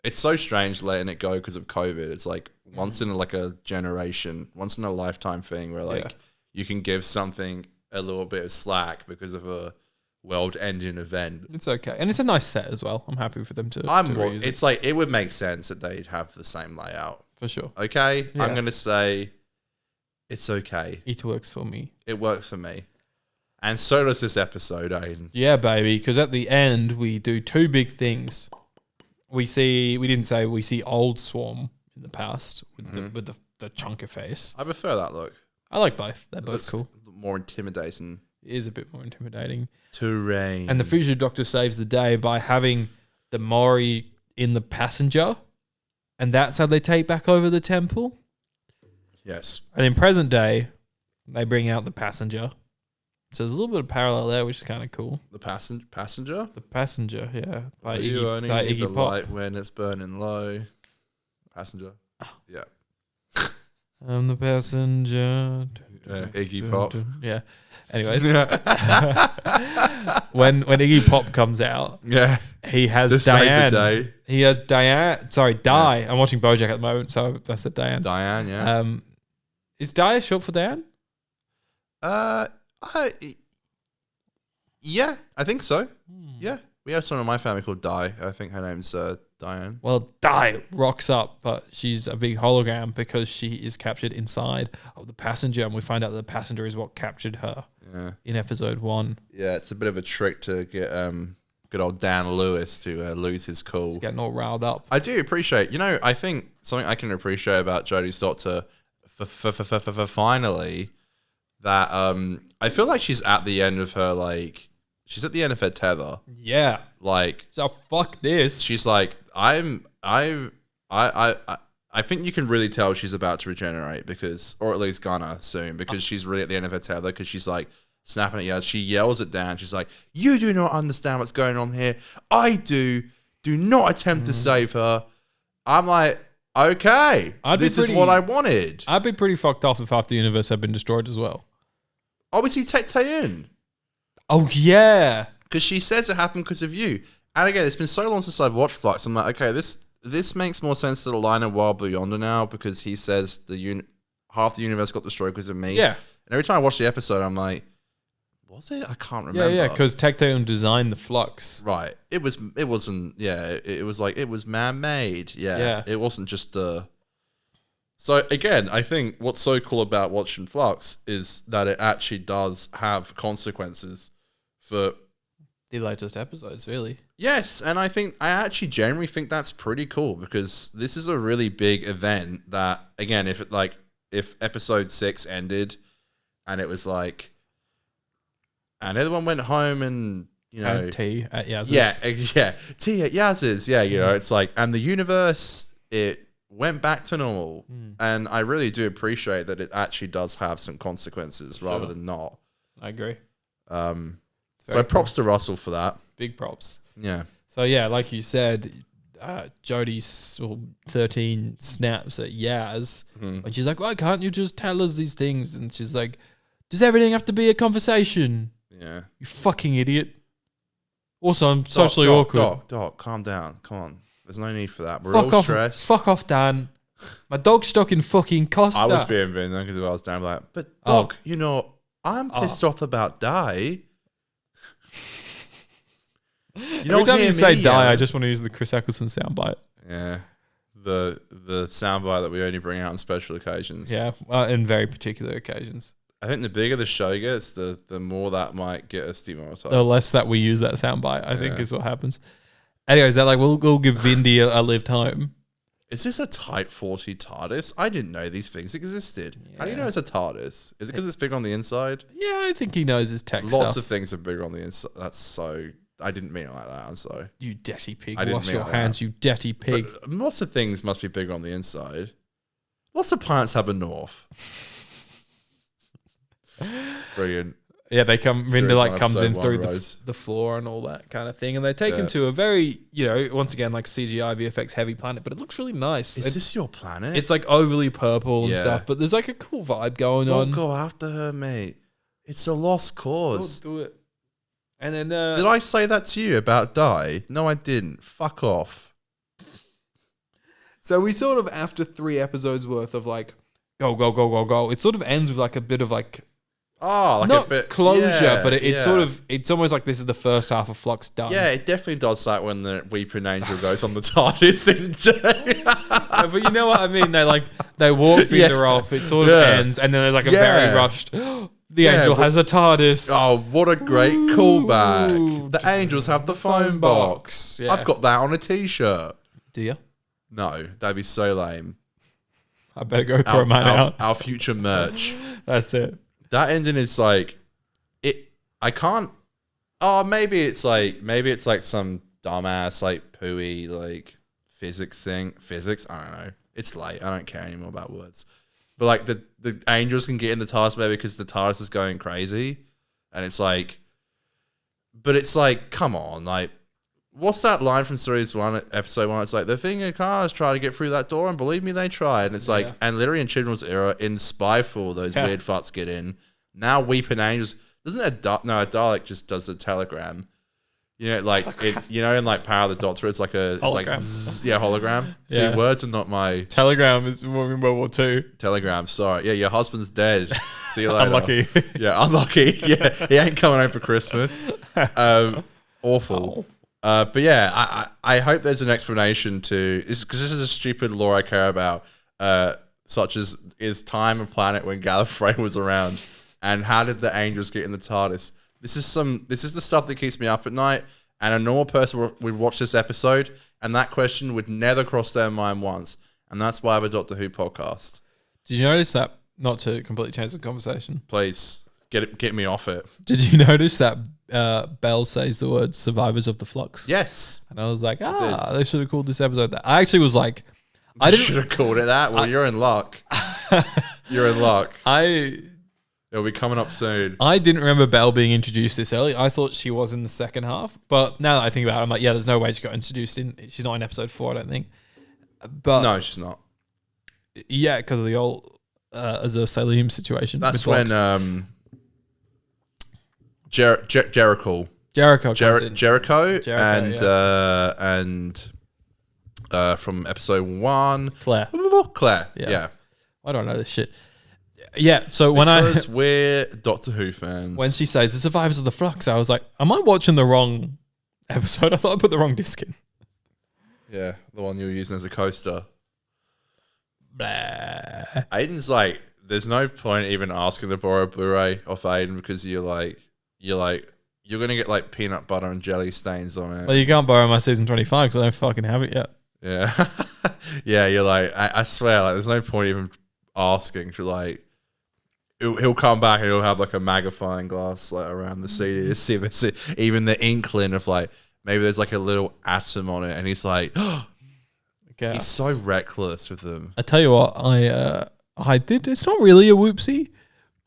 it's so strange letting it go because of COVID. It's like once in like a generation, once in a lifetime thing where like you can give something a little bit of slack because of a world-ending event. It's okay, and it's a nice set as well. I'm happy for them to. It's like it would make sense that they'd have the same layout for sure. Okay, Yeah. I'm gonna say it's okay. It works for me. It works for me, and so does this episode, Aidan. Yeah, baby. Because at the end we do two big things. We see old Swarm in the past with the chunker face. I prefer that look. I like both. They're both cool. More intimidating. It is a bit more intimidating. Terrain. And the fugitive doctor saves the day by having the Maori in the passenger, and that's how they take back over the temple. Yes. And in present day, they bring out the passenger. So there's a little bit of parallel there, which is kind of cool. The passenger? The passenger, yeah. By you only by need the Iggy Pop. light when it's burning low. Passenger. Yeah. I'm the passenger. Iggy Pop. Yeah. Anyways, when Iggy Pop comes out, he has Diane. Save the day. He has Diane. Sorry, Di. I'm watching BoJack at the moment, so I said Diane. Diane, yeah. Is Di short for Diane? Yeah, I think so. Yeah, we have someone in my family called Di. I think her name's Diane. Well, Di rocks up, but she's a big hologram because she is captured inside of the passenger, and we find out that the passenger is what captured her. Yeah. In episode 1. Yeah, it's a bit of a trick to get good old Dan Lewis to lose his cool. He's getting all riled up. I do appreciate, I think something I can appreciate about Jodie's Doctor finally that I feel like she's at the end of her she's at the end of her tether. Yeah. So fuck this. She's like, I think you can really tell she's about to regenerate or at least gonna soon, because she's really at the end of her tether, because she's like snapping at you. She yells at Dan. She's like, you do not understand what's going on here. I do. Do not attempt to save her. I'm like, okay, this is what I wanted. I'd be pretty fucked off if half the universe had been destroyed as well. Obviously, Tay in. Oh, yeah. Because she says it happened because of you. And again, it's been so long since I've watched Flux. I'm like, okay, this makes more sense to the line of Wild Beyonder now, because he says half the universe got destroyed because of me. Yeah. And every time I watch the episode, I'm like, was it? I can't remember. Yeah, because Tecton designed the flux. Right. It wasn't, it was like, it was man-made. Yeah. It wasn't just So again, I think what's so cool about watching Flux is that it actually does have consequences for the latest episodes, really. Yes, and I actually generally think that's pretty cool, because this is a really big event that, again, if episode 6 ended and it was like, and everyone went home and, and tea at Yaz's. Yeah, tea at Yaz's. Yeah, it's like, and the universe, it went back to normal. And I really do appreciate that it actually does have some consequences rather than not. I agree. So props to Russell for that. Big props. Yeah. So yeah, like you said, Jodie's 13 snaps at Yaz, and she's like, "Why can't you just tell us these things?" And she's like, "Does everything have to be a conversation?" Yeah. You fucking idiot. Also, I'm socially awkward. Doc, calm down. Come on. There's no need for that. We're Fuck all off, stressed. Fuck off, Dan. My dog's stuck in fucking Costa. I was being Vin because I was down like, but Doc, I'm pissed off about Di. Every time you say die, I just want to use the Chris Eccleston soundbite. Yeah. The soundbite that we only bring out on special occasions. Yeah, in very particular occasions. I think the bigger the show gets, the more that might get us demonetized. The less that we use that soundbite, I think, is what happens. Anyways, they're like, we'll give Vindy a lift home. Is this a Type 40 TARDIS? I didn't know these things existed. Yeah. How do you know it's a TARDIS? Is it because it's big on the inside? Yeah, I think he knows his tech Lots stuff. of things are bigger on the inside. That's so... I didn't mean it like that. I'm sorry. You dirty pig. I didn't Wash mean your it like hands, that. you dirty pig. But lots of things must be bigger on the inside. Lots of planets have a north. Brilliant. Yeah, they come. Rinder like comes in through Rose. the floor and all that kind of thing, and they take him to a very, once again, like CGI VFX heavy planet, but it looks really nice. Is this your planet? It's like overly purple and stuff, but there's like a cool vibe going on. Don't go after her, mate. It's a lost cause. Don't do it. And then Did I say that to you about Die? No, I didn't. Fuck off. so we sort of, after 3 episodes worth of like go, it sort of ends with like a bit of like Oh, like not a bit closure, but it's yeah. sort of, it's almost like this is the first half of Flux done. Yeah, it definitely does that when the Weeping Angel goes on the TARDIS in But you know what I mean? They walk through the rope, it sort of ends, and then there's like a very rushed. The angel has a TARDIS. Oh, what a great callback. The angels have the phone box. Yeah. I've got that on a t-shirt. Do you? No, that'd be so lame. I better go throw mine out. Our future merch. That's it. That ending is like it. I can't. Oh, maybe it's like some dumbass like pooey like physics thing. Physics. I don't know. It's late. I don't care anymore about words. But like the angels can get in the TARDIS maybe because the TARDIS is going crazy, and it's like. But it's like, come on, like. What's that line from series 1, episode 1? It's like, the thing in cars try to get through that door, and believe me, they tried. And it's like, and literally in Children's Era, in Spyfall, those weird fucks get in. Now Weeping Angels, doesn't a Dalek just does a telegram. You know, like, in like Power of the Doctor, it's like a, it's like, zzz, hologram. Yeah. See, words are not my... Telegram is in World War II. Telegram, sorry. Yeah, your husband's dead. See you later. Unlucky. Yeah, unlucky. Yeah, he ain't coming home for Christmas. Awful. But yeah, I hope there's an explanation to this, because this is a stupid lore I care about, such as is time and planet when Gallifrey was around, and how did the angels get in the TARDIS? This is the stuff that keeps me up at night. And a normal person would watch this episode, and that question would never cross their mind once. And that's why I have a Doctor Who podcast. Did you notice that? Not to completely change the conversation. Please get me off it. Did you notice that Belle says the word "survivors of the Flux"? Yes, and I was like, they should have called this episode that. I actually was like, I should have called it that. Well, you're in luck. You're in luck. It'll be coming up soon. I didn't remember Belle being introduced this early. I thought she was in the second half, but now that I think about it, I'm like, yeah, there's no way she got introduced in. She's not in episode 4, I don't think. But no, she's not. Yeah, because of the old Azur Salim situation. That's when Jericho and from episode 1, Claire. Yeah. I don't know this shit. Yeah, so because we're Doctor Who fans. When she says the survivors of the Flux, I was like, am I watching the wrong episode? I thought I put the wrong disc in. Yeah, the one you were using as a coaster. Blah. Aidan's like, there's no point even asking to borrow a Blu-ray off Aidan because you're gonna get like peanut butter and jelly stains on it. Well, you can't borrow my season 25 because I don't fucking have it yet. Yeah, yeah. You're like, I swear, like, there's no point even asking to like. He'll come back and he'll have like a magnifying glass like around the CD to see if it's even the inkling of like maybe there's like a little atom on it, and he's like, he's so reckless with them. I tell you what, I did. It's not really a whoopsie,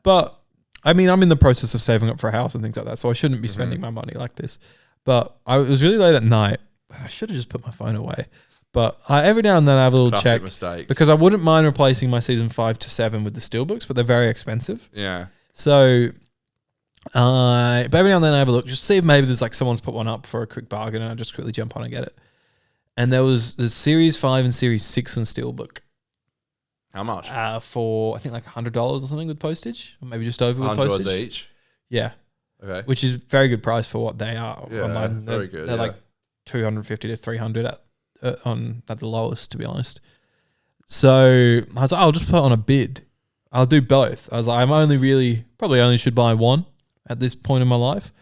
but I mean, I'm in the process of saving up for a house and things like that, so I shouldn't be spending my money like this. But I was really late at night. I should have just put my phone away. But every now and then I have a little Classic check mistake. because I wouldn't mind replacing my season 5 to 7 with the steelbooks, but they're very expensive. Yeah. So, but every now and then I have a look, just see if maybe there's like someone's put one up for a quick bargain, and I just quickly jump on and get it. And there's series 5 and series 6 on steelbook. How much? For I think like $100 or something with postage, or maybe just over with postage. $100 each. Yeah. Okay. Which is very good price for what they are. Yeah, online. very good. They're like 250 to 300 at the lowest, to be honest. So I was like, I'll just put on a bid. I'll do both. I was like, probably only should buy one at this point in my life,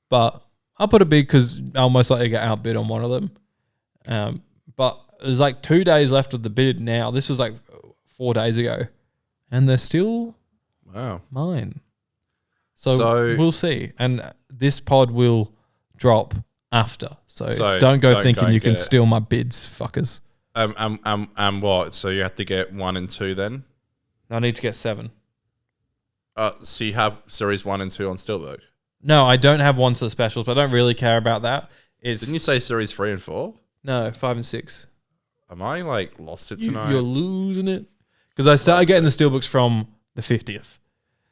but I'll put a bid because I'll most likely get outbid on one of them. But there's like 2 days left of the bid now. This was like 4 days ago, and they're still mine. So we'll see. And this pod will drop after. So don't go thinking you can steal my bids, fuckers. What? So you have to get 1 and 2 then? I need to get 7. So you have series 1 and 2 on Steelbook? No, I don't have one to the specials, but I don't really care about that. Didn't you say series 3 and 4? No, 5 and 6. Am I lost it tonight? You're losing it. Because I started getting the steelbooks from the 50th.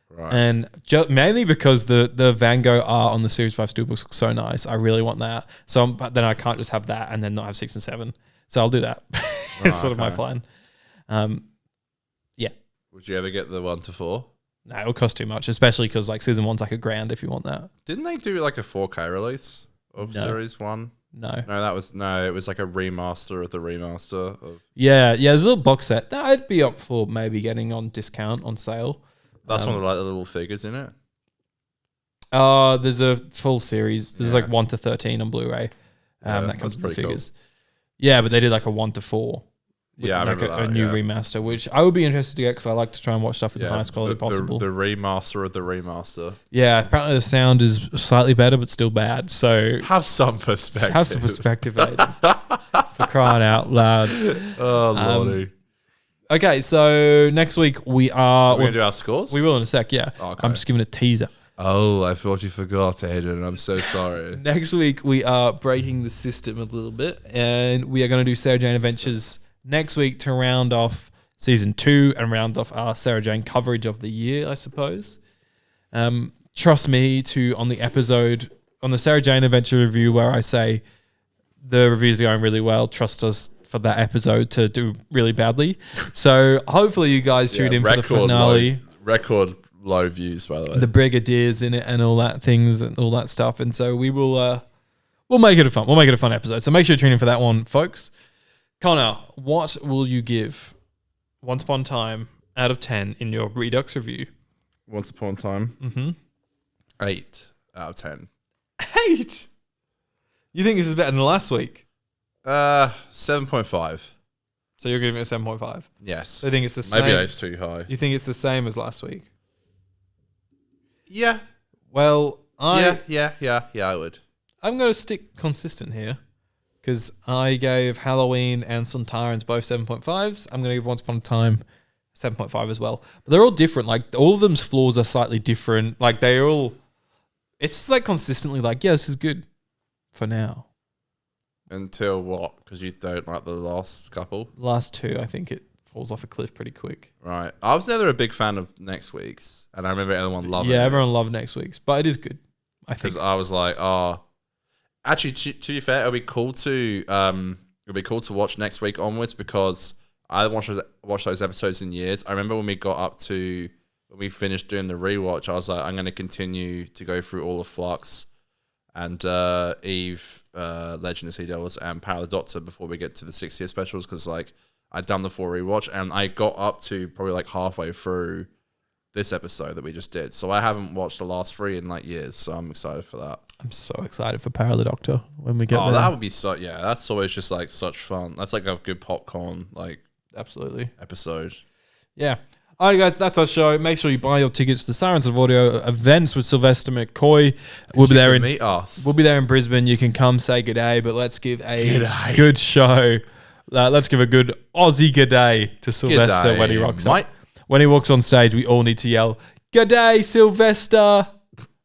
Right. And mainly because the Van Gogh art on the Series 5 steelbooks looks so nice. I really want that. But then I can't just have that and then not have 6 and 7. So I'll do that. It's sort of my plan. Yeah. Would you ever get the 1 to 4? No, it'll cost too much, especially because like season 1's like $1,000 if you want that. Didn't they do like a 4K release of Series 1? No. It was like a remaster of the remaster of. Yeah, there's a little box set. I'd be up for maybe getting on discount on sale. That's one of the little figures in it. There's a full series. There's like 1 to 13 on Blu-ray. That comes with the figures. Cool. Yeah, but they did like a 1 to 4. Yeah, I remember a new remaster, which I would be interested to get because I like to try and watch stuff with the highest quality possible. The remaster of the remaster. Yeah, apparently the sound is slightly better, but still bad. So have some perspective. Have some perspective, Aidan. For crying out loud. Oh, lordy. Okay, so next week we are... We're going to do our scores? We will in a sec, yeah. Okay. I'm just giving a teaser. Oh, I thought you forgot, Aidan. I'm so sorry. Next week we are breaking the system a little bit, and we are going to do Sarah Jane Adventures next week to round off season 2 and round off our Sarah Jane coverage of the year, I suppose. Trust me on the Sarah Jane Adventure review where I say the reviews are going really well. Trust us for that episode to do really badly. So hopefully you guys tune in for the finale. Record low views, by the way. The Brigadiers in it and all that things and all that stuff. And so we will we'll make it a fun episode. So make sure you tune in for that one, folks. Connor, what will you give Once Upon a Time out of 10 in your Redux review? Once Upon a Time? Mm-hmm. 8 out of 10. 8? You think this is better than last week? 7.5. So you're giving it a 7.5? Yes. So you think it's the same? Maybe that's too high. You think it's the same as last week? Yeah. Well, I would. I'm going to stick consistent here because I gave Halloween and Suntarans both 7.5s. I'm going to give Once Upon a Time 7.5 as well. But they're all different. Like all of them's flaws are slightly different. Like they're all... It's just like consistently like, yeah, this is good for now. Until what? Because you don't like the last couple? Last 2, I think it falls off a cliff pretty quick. Right. I was never a big fan of next week's, and I remember everyone loving it. Yeah, everyone loved next week's, but it is good, I think. Because I was like, oh... Actually, to be fair, it'll be cool to watch next week onwards because I haven't watched those episodes in years. I remember when we finished doing the rewatch, I was like, I'm going to continue to go through all of Flux and Eve, Legend of Sea Devils, and Power of the Doctor before we get to the 6-year specials because like I'd done the 4 rewatch and I got up to probably like halfway through this episode that we just did. So I haven't watched the last 3 in like years, so I'm excited for that. I'm so excited for Power of the Doctor when we get there. Oh, that would be so... Yeah, that's always just like such fun. That's like a good popcorn like absolutely episode. Yeah. All right, guys, that's our show. Make sure you buy your tickets to Sirens of Audio events with Sylvester McCoy. We'll be there meet us. We'll be there in Brisbane. You can come say g'day, but let's give a good show. Let's give a good Aussie g'day to Sylvester when he rocks up. When he walks on stage, we all need to yell, "G'day, Sylvester!"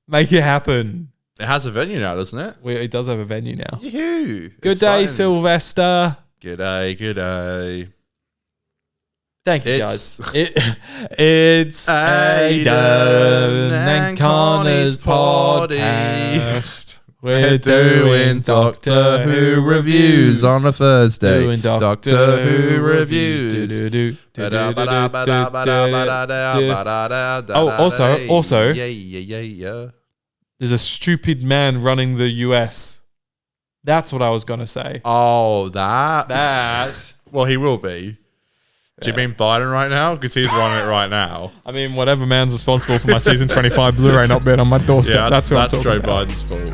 Make it happen. It has a venue now, doesn't it? It does have a venue now. Yoo-hoo. Good day, Sylvester. G'day. Thank you, guys. It's Aidan and Connor's podcast. We're doing Doctor Who reviews on a Thursday. Doing Doctor Who reviews. Also, there's a stupid man running the US. That's what I was going to say. Oh, that. Well, he will be. Do you mean Biden right now? Because he's running it right now. I mean, whatever man's responsible for my season 25 Blu-ray not being on my doorstep. Yeah, that's what I'm Joe about. Biden's fault.